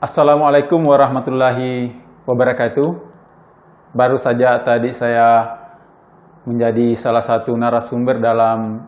Assalamualaikum warahmatullahi wabarakatuh. Baru saja tadi saya menjadi salah satu narasumber dalam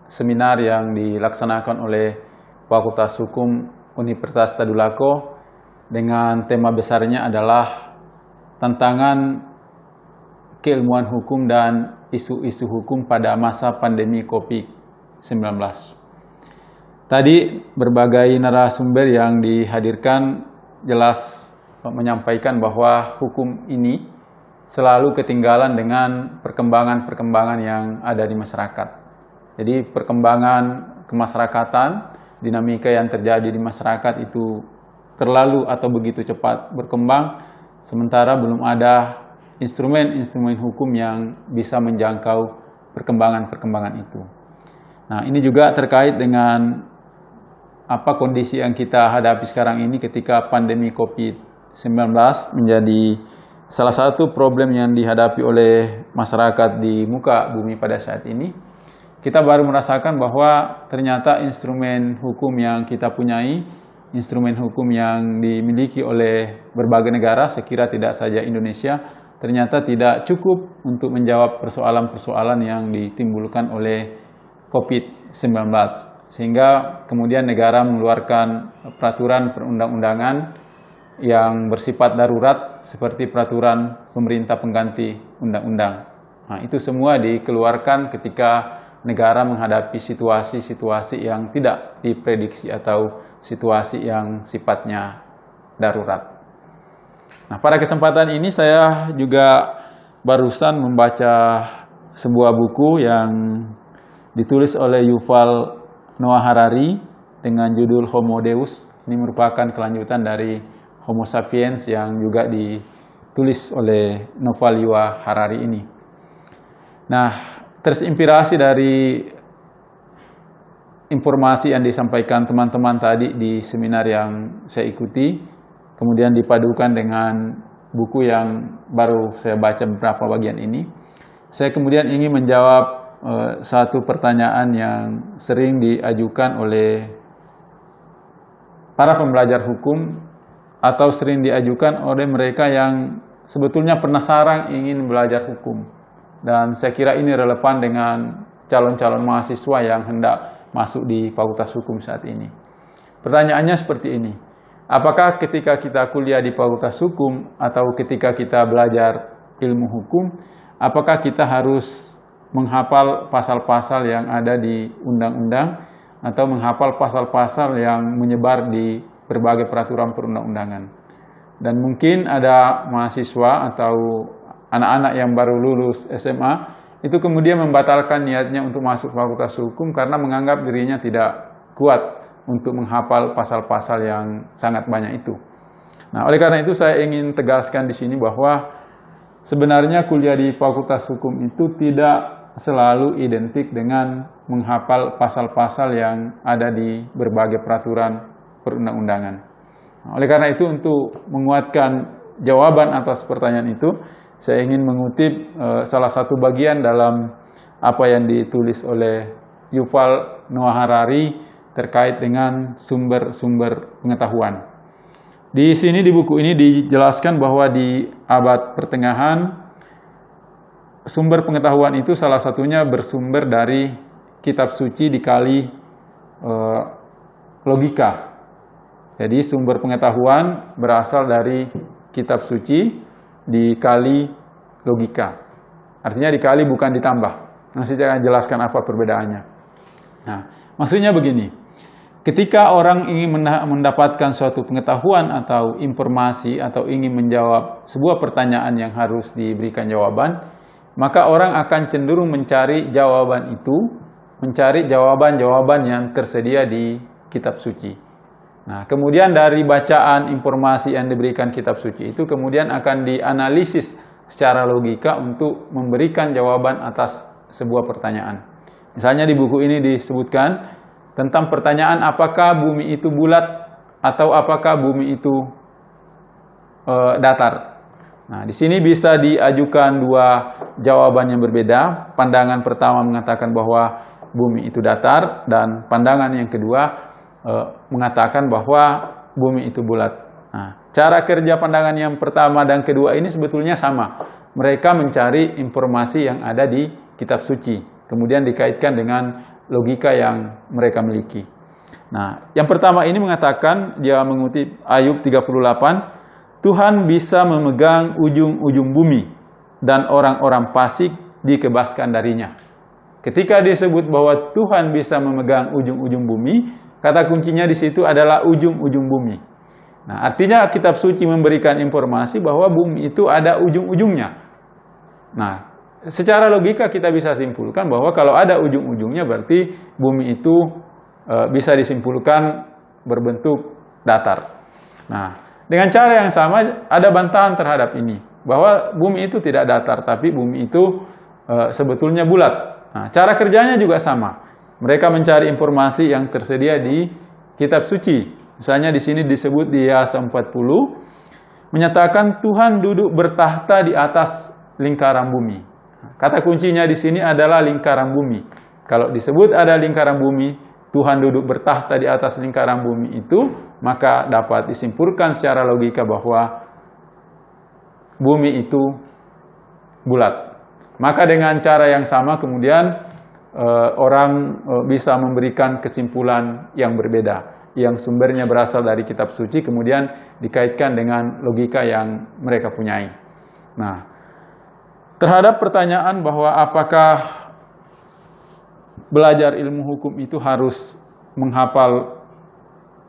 seminar yang dilaksanakan oleh Fakultas Hukum Universitas Tadulako dengan tema besarnya adalah tantangan keilmuan hukum dan isu-isu hukum pada masa pandemi COVID-19. Tadi berbagai narasumber yang dihadirkan jelas menyampaikan bahwa hukum ini selalu ketinggalan dengan perkembangan-perkembangan yang ada di masyarakat. Jadi perkembangan kemasyarakatan, dinamika yang terjadi di masyarakat itu terlalu atau begitu cepat berkembang, sementara belum ada instrumen-instrumen hukum yang bisa menjangkau perkembangan-perkembangan itu. Nah, ini juga terkait dengan apa kondisi yang kita hadapi sekarang ini ketika pandemi COVID-19 menjadi salah satu problem yang dihadapi oleh masyarakat di muka bumi pada saat ini. Kita baru merasakan bahwa ternyata instrumen hukum yang kita punyai, instrumen hukum yang dimiliki oleh berbagai negara, sekira tidak saja Indonesia, ternyata tidak cukup untuk menjawab persoalan-persoalan yang ditimbulkan oleh COVID-19. Sehingga kemudian negara mengeluarkan peraturan perundang-undangan yang bersifat darurat seperti peraturan pemerintah pengganti undang-undang. Nah, itu semua dikeluarkan ketika negara menghadapi situasi-situasi yang tidak diprediksi atau situasi yang sifatnya darurat. Nah, pada kesempatan ini saya juga barusan membaca sebuah buku yang ditulis oleh Yuval Noah Harari dengan judul Homo Deus. Ini merupakan kelanjutan dari Homo Sapiens yang juga ditulis oleh Yuval Noah Harari ini. Nah, terinspirasi dari informasi yang disampaikan teman-teman tadi di seminar yang saya ikuti, kemudian dipadukan dengan buku yang baru saya baca beberapa bagian ini, saya kemudian ingin menjawab satu pertanyaan yang sering diajukan oleh para pembelajar hukum atau sering diajukan oleh mereka yang sebetulnya penasaran ingin belajar hukum. Dan saya kira ini relevan dengan calon-calon mahasiswa yang hendak masuk di Fakultas Hukum saat ini. Pertanyaannya seperti ini. Apakah ketika kita kuliah di Fakultas Hukum atau ketika kita belajar ilmu hukum, apakah kita harus menghafal pasal-pasal yang ada di undang-undang atau menghafal pasal-pasal yang menyebar di berbagai peraturan perundang-undangan? Dan mungkin ada mahasiswa atau anak-anak yang baru lulus SMA itu kemudian membatalkan niatnya untuk masuk Fakultas Hukum karena menganggap dirinya tidak kuat untuk menghafal pasal-pasal yang sangat banyak itu. Nah, oleh karena itu saya ingin tegaskan di sini bahwa sebenarnya kuliah di Fakultas Hukum itu tidak selalu identik dengan menghafal pasal-pasal yang ada di berbagai peraturan perundang-undangan. Nah, oleh karena itu, untuk menguatkan jawaban atas pertanyaan itu, saya ingin mengutip salah satu bagian dalam apa yang ditulis oleh Yuval Noah Harari terkait dengan sumber-sumber pengetahuan. Di sini di buku ini dijelaskan bahwa di abad pertengahan sumber pengetahuan itu salah satunya bersumber dari kitab suci dikali logika. Jadi sumber pengetahuan berasal dari kitab suci dikali logika. Artinya dikali bukan ditambah. Nanti saya akan jelaskan apa perbedaannya. Nah, maksudnya begini. Ketika orang ingin mendapatkan suatu pengetahuan atau informasi atau ingin menjawab sebuah pertanyaan yang harus diberikan jawaban, maka orang akan cenderung mencari jawaban itu, mencari jawaban-jawaban yang tersedia di kitab suci. Nah, kemudian dari bacaan informasi yang diberikan kitab suci itu kemudian akan dianalisis secara logika untuk memberikan jawaban atas sebuah pertanyaan. Misalnya di buku ini disebutkan tentang pertanyaan apakah bumi itu bulat atau apakah bumi itu datar. Nah, di sini bisa diajukan dua jawaban yang berbeda. Pandangan pertama mengatakan bahwa bumi itu datar, dan pandangan yang kedua mengatakan bahwa bumi itu bulat. Nah, cara kerja pandangan yang pertama dan kedua ini sebetulnya sama. Mereka mencari informasi yang ada di kitab suci, kemudian dikaitkan dengan logika yang mereka miliki. Nah, yang pertama ini mengatakan, dia mengutip Ayub 38, Tuhan bisa memegang ujung-ujung bumi dan orang-orang fasik dikebaskan darinya. Ketika disebut bahwa Tuhan bisa memegang ujung-ujung bumi, kata kuncinya di situ adalah ujung-ujung bumi. Nah, artinya kitab suci memberikan informasi bahwa bumi itu ada ujung-ujungnya. Nah, secara logika kita bisa simpulkan bahwa kalau ada ujung-ujungnya berarti bumi itu bisa disimpulkan berbentuk datar. Nah, dengan cara yang sama ada bantahan terhadap ini, bahwa bumi itu tidak datar, tapi bumi itu sebetulnya bulat. Nah, cara kerjanya juga sama. Mereka mencari informasi yang tersedia di kitab suci. Misalnya di sini disebut di Yesaya 40, menyatakan Tuhan duduk bertahta di atas lingkaran bumi. Kata kuncinya di sini adalah lingkaran bumi. Kalau disebut ada lingkaran bumi, Tuhan duduk bertahta di atas lingkaran bumi itu, maka dapat disimpulkan secara logika bahwa bumi itu bulat. Maka dengan cara yang sama kemudian orang bisa memberikan kesimpulan yang berbeda, yang sumbernya berasal dari kitab suci, kemudian dikaitkan dengan logika yang mereka punyai. Nah, terhadap pertanyaan bahwa apakah belajar ilmu hukum itu harus menghafal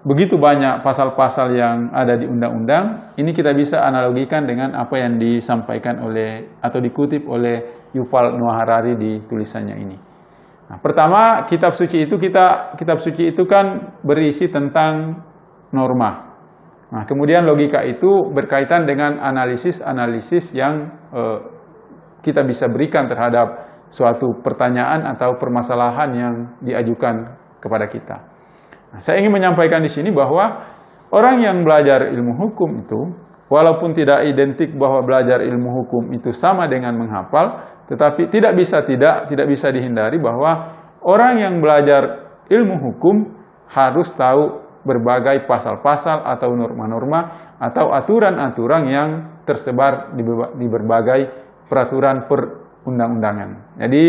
begitu banyak pasal-pasal yang ada di undang-undang, ini kita bisa analogikan dengan apa yang disampaikan oleh atau dikutip oleh Yuval Noah Harari di tulisannya ini. Nah, pertama, kitab suci itu kan berisi tentang norma. Nah, kemudian logika itu berkaitan dengan analisis yang kita bisa berikan terhadap suatu pertanyaan atau permasalahan yang diajukan kepada kita. Nah, saya ingin menyampaikan di sini bahwa orang yang belajar ilmu hukum itu, walaupun tidak identik bahwa belajar ilmu hukum itu sama dengan menghafal, tetapi tidak bisa dihindari bahwa orang yang belajar ilmu hukum harus tahu berbagai pasal-pasal atau norma-norma atau aturan-aturan yang tersebar di berbagai peraturan perundang-undangan. Jadi,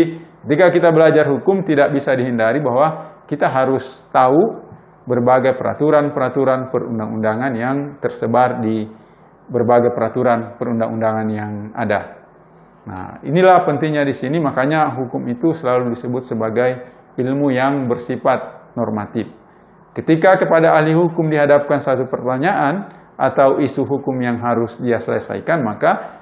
ketika kita belajar hukum tidak bisa dihindari bahwa kita harus tahu berbagai peraturan-peraturan perundang-undangan yang tersebar di berbagai peraturan perundang-undangan yang ada. Nah, inilah pentingnya di sini, makanya hukum itu selalu disebut sebagai ilmu yang bersifat normatif. Ketika kepada ahli hukum dihadapkan satu pertanyaan atau isu hukum yang harus dia selesaikan, maka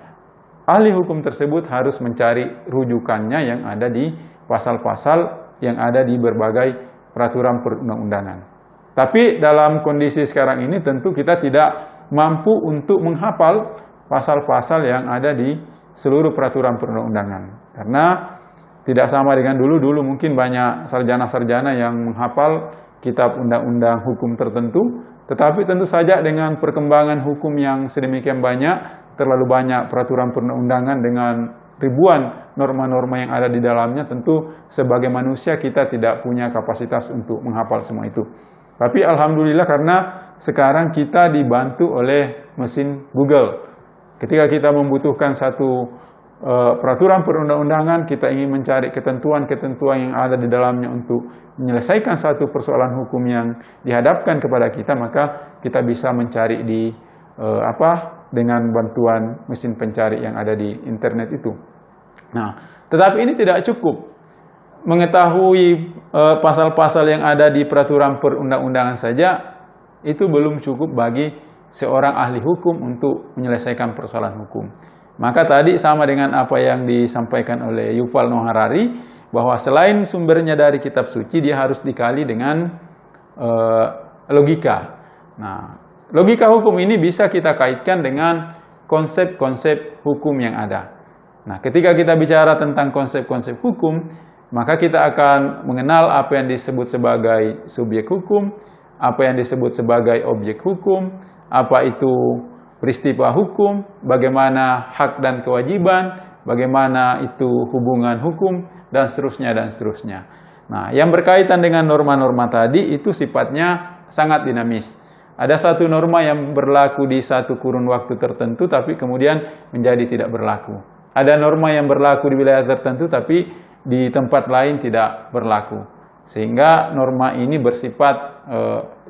ahli hukum tersebut harus mencari rujukannya yang ada di pasal-pasal yang ada di berbagai peraturan perundang-undangan. Tapi dalam kondisi sekarang ini tentu kita tidak mampu untuk menghafal pasal-pasal yang ada di seluruh peraturan perundang-undangan. Karena tidak sama dengan dulu mungkin banyak sarjana-sarjana yang menghafal kitab undang-undang hukum tertentu, tetapi tentu saja dengan perkembangan hukum yang sedemikian banyak, terlalu banyak peraturan perundang-undangan dengan ribuan norma-norma yang ada di dalamnya, tentu sebagai manusia kita tidak punya kapasitas untuk menghafal semua itu. Tapi alhamdulillah karena sekarang kita dibantu oleh mesin Google. Ketika kita membutuhkan satu peraturan perundang-undangan, kita ingin mencari ketentuan-ketentuan yang ada di dalamnya untuk menyelesaikan satu persoalan hukum yang dihadapkan kepada kita, maka kita bisa mencari di dengan bantuan mesin pencari yang ada di internet itu. Nah, tetapi ini tidak cukup. Mengetahui pasal-pasal yang ada di peraturan perundang-undangan saja itu belum cukup bagi seorang ahli hukum untuk menyelesaikan persoalan hukum. Maka tadi sama dengan apa yang disampaikan oleh Yuval Noah Harari, bahwa selain sumbernya dari kitab suci, dia harus dikali dengan logika. Nah, logika hukum ini bisa kita kaitkan dengan konsep-konsep hukum yang ada. Nah, ketika kita bicara tentang konsep-konsep hukum, maka kita akan mengenal apa yang disebut sebagai subjek hukum, apa yang disebut sebagai objek hukum, apa itu peristiwa hukum, bagaimana hak dan kewajiban, bagaimana itu hubungan hukum, dan seterusnya, dan seterusnya. Nah, yang berkaitan dengan norma-norma tadi itu sifatnya sangat dinamis. Ada satu norma yang berlaku di satu kurun waktu tertentu, tapi kemudian menjadi tidak berlaku. Ada norma yang berlaku di wilayah tertentu, tapi di tempat lain tidak berlaku. Sehingga norma ini bersifat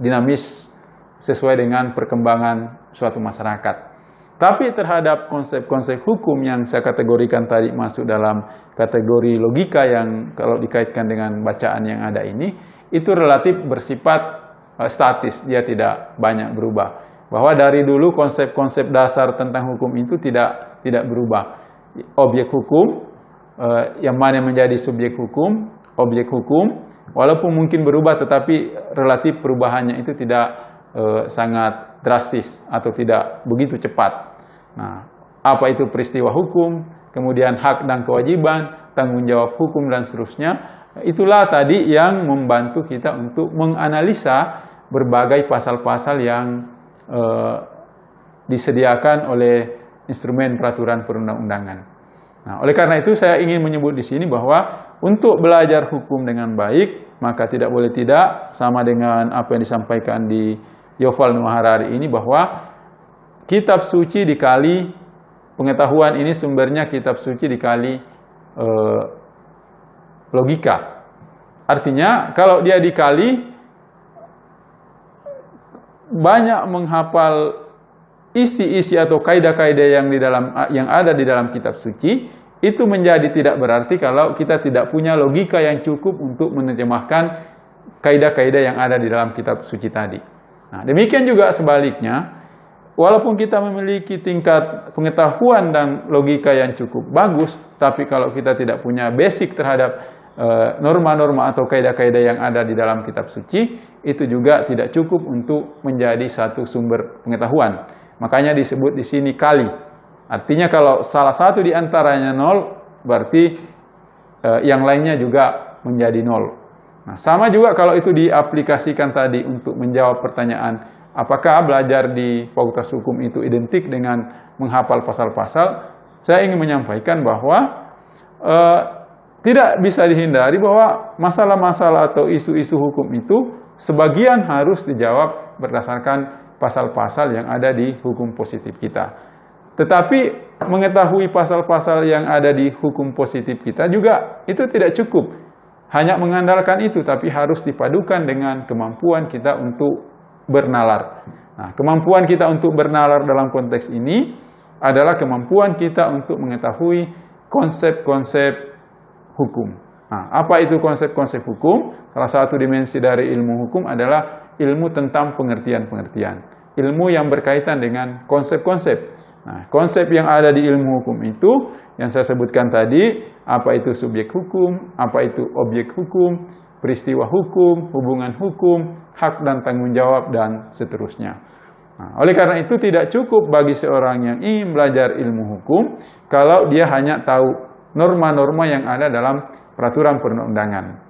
dinamis sesuai dengan perkembangan suatu masyarakat. Tapi terhadap konsep-konsep hukum yang saya kategorikan tadi masuk dalam kategori logika yang kalau dikaitkan dengan bacaan yang ada ini, itu relatif bersifat statis, dia tidak banyak berubah. Bahwa dari dulu konsep-konsep dasar tentang hukum itu tidak berubah. Objek hukum, yang mana menjadi subjek hukum, objek hukum, walaupun mungkin berubah tetapi relatif perubahannya itu tidak sangat drastis atau tidak begitu cepat. Nah, apa itu peristiwa hukum, kemudian hak dan kewajiban, tanggung jawab hukum dan seterusnya, itulah tadi yang membantu kita untuk menganalisa berbagai pasal-pasal yang disediakan oleh instrumen peraturan perundang-undangan. Nah, oleh karena itu saya ingin menyebut di sini bahwa untuk belajar hukum dengan baik, maka tidak boleh tidak sama dengan apa yang disampaikan di Yuval Noah Harari ini, bahwa kitab suci dikali pengetahuan ini sumbernya kitab suci dikali logika. Artinya kalau dia dikali banyak menghafal isi-isi atau kaidah-kaidah yang ada di dalam kitab suci, itu menjadi tidak berarti kalau kita tidak punya logika yang cukup untuk menerjemahkan kaidah-kaidah yang ada di dalam kitab suci tadi. Nah, demikian juga sebaliknya, walaupun kita memiliki tingkat pengetahuan dan logika yang cukup bagus, tapi kalau kita tidak punya basic terhadap norma-norma atau kaidah-kaidah yang ada di dalam kitab suci, itu juga tidak cukup untuk menjadi satu sumber pengetahuan. Makanya disebut di sini kali. Artinya kalau salah satu di antaranya nol, berarti yang lainnya juga menjadi nol. Nah, sama juga kalau itu diaplikasikan tadi untuk menjawab pertanyaan, apakah belajar di Fakultas Hukum itu identik dengan menghafal pasal-pasal? Saya ingin menyampaikan bahwa tidak bisa dihindari bahwa masalah-masalah atau isu-isu hukum itu sebagian harus dijawab berdasarkan pasal-pasal yang ada di hukum positif kita. Tetapi mengetahui pasal-pasal yang ada di hukum positif kita juga itu tidak cukup. Hanya mengandalkan itu, tapi harus dipadukan dengan kemampuan kita untuk bernalar. Nah, kemampuan kita untuk bernalar dalam konteks ini adalah kemampuan kita untuk mengetahui konsep-konsep hukum. Nah, apa itu konsep-konsep hukum? Salah satu dimensi dari ilmu hukum adalah ilmu tentang pengertian-pengertian. Ilmu yang berkaitan dengan konsep-konsep. Nah, konsep yang ada di ilmu hukum itu yang saya sebutkan tadi, apa itu subjek hukum, apa itu objek hukum, peristiwa hukum, hubungan hukum, hak dan tanggung jawab, dan seterusnya. Nah, oleh karena itu tidak cukup bagi seorang yang ingin belajar ilmu hukum kalau dia hanya tahu norma-norma yang ada dalam peraturan perundang-undangan.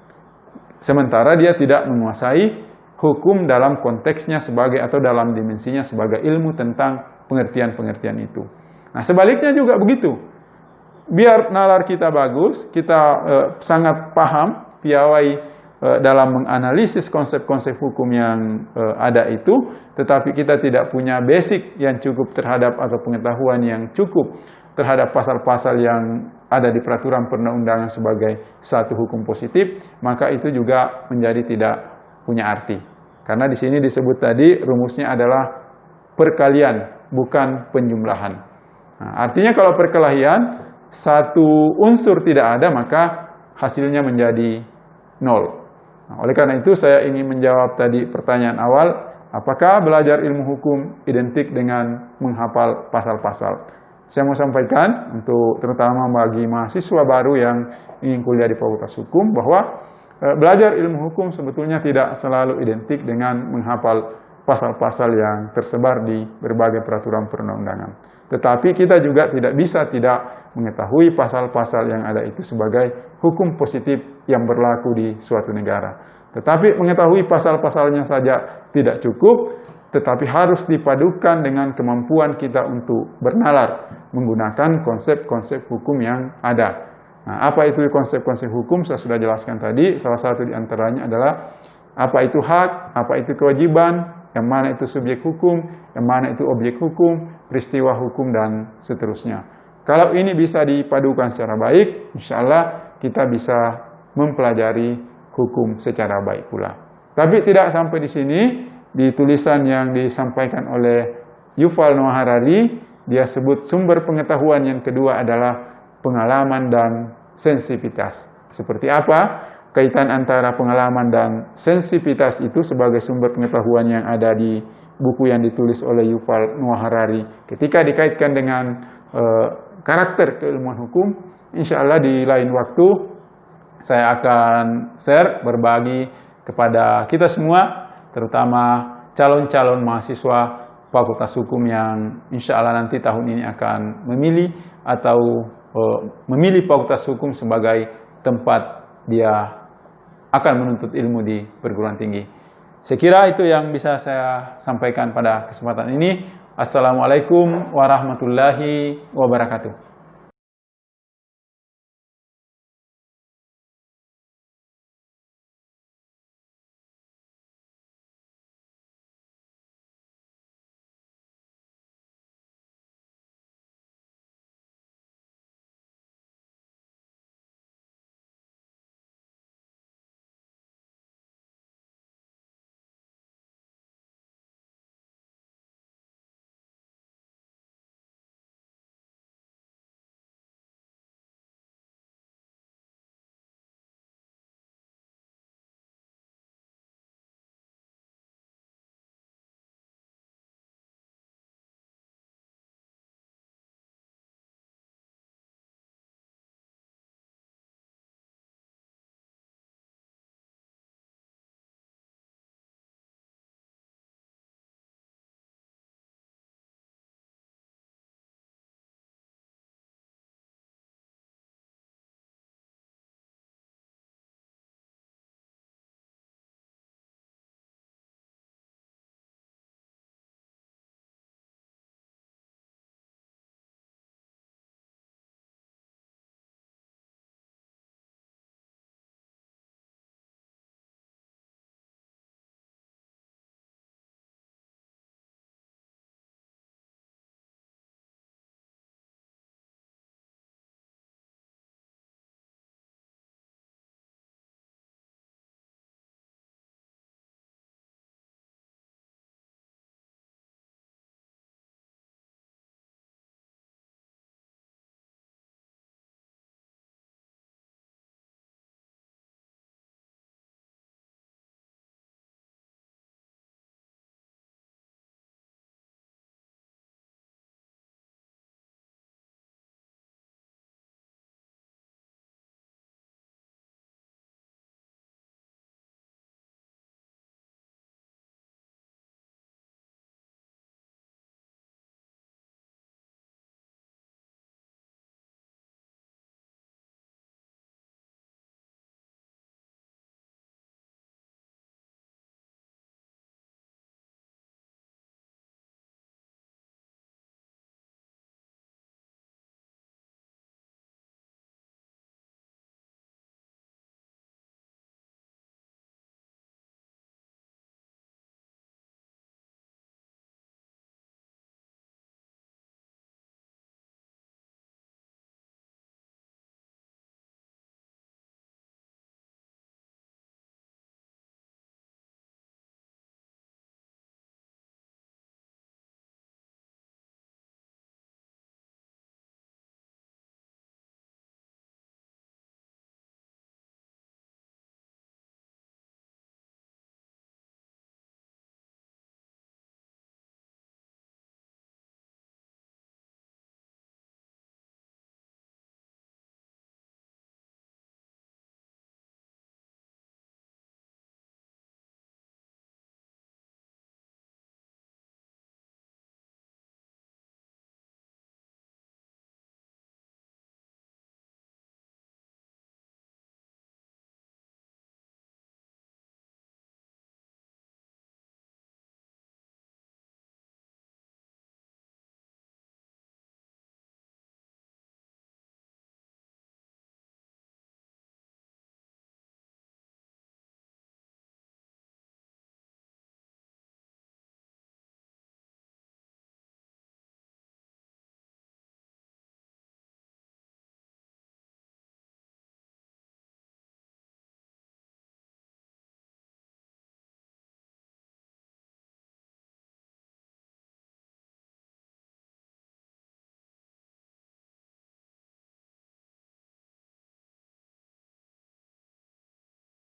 Sementara dia tidak menguasai hukum dalam konteksnya sebagai atau dalam dimensinya sebagai ilmu tentang pengertian-pengertian itu. Nah, sebaliknya juga begitu. Biar nalar kita bagus, kita sangat paham, piawai dalam menganalisis konsep-konsep hukum yang ada itu, tetapi kita tidak punya basic yang cukup terhadap atau pengetahuan yang cukup terhadap pasal-pasal yang ada di peraturan perundang-undangan sebagai satu hukum positif, maka itu juga menjadi tidak punya arti. Karena di sini disebut tadi rumusnya adalah perkalian, bukan penjumlahan. Nah, artinya kalau perkelahian satu unsur tidak ada, maka hasilnya menjadi nol. Nah, oleh karena itu saya ingin menjawab tadi pertanyaan awal, apakah belajar ilmu hukum identik dengan menghafal pasal-pasal? Saya mau sampaikan untuk terutama bagi mahasiswa baru yang ingin kuliah di Fakultas Hukum bahwa belajar ilmu hukum sebetulnya tidak selalu identik dengan menghafal pasal-pasal yang tersebar di berbagai peraturan perundang-undangan. Tetapi kita juga tidak bisa tidak mengetahui pasal-pasal yang ada itu sebagai hukum positif yang berlaku di suatu negara. Tetapi mengetahui pasal-pasalnya saja tidak cukup, tetapi harus dipadukan dengan kemampuan kita untuk bernalar menggunakan konsep-konsep hukum yang ada. Nah, apa itu konsep-konsep hukum? Saya sudah jelaskan tadi. Salah satu di antaranya adalah apa itu hak, apa itu kewajiban, yang mana itu subjek hukum, yang mana itu objek hukum, peristiwa hukum, dan seterusnya. Kalau ini bisa dipadukan secara baik, insya Allah kita bisa mempelajari hukum secara baik pula. Tapi tidak sampai di sini, di tulisan yang disampaikan oleh Yuval Noah Harari, dia sebut sumber pengetahuan yang kedua adalah pengalaman dan sensitivitas. Seperti apa kaitan antara pengalaman dan sensitivitas itu sebagai sumber pengetahuan yang ada di buku yang ditulis oleh Yuval Noah Harari? Ketika dikaitkan dengan karakter keilmuan hukum, insya Allah di lain waktu saya akan share, berbagi kepada kita semua, terutama calon-calon mahasiswa Fakultas Hukum yang insya Allah nanti tahun ini akan memilih atau memilih Fakultas Hukum sebagai tempat dia akan menuntut ilmu di perguruan tinggi. Saya kira itu yang bisa saya sampaikan pada kesempatan ini. Assalamualaikum warahmatullahi wabarakatuh.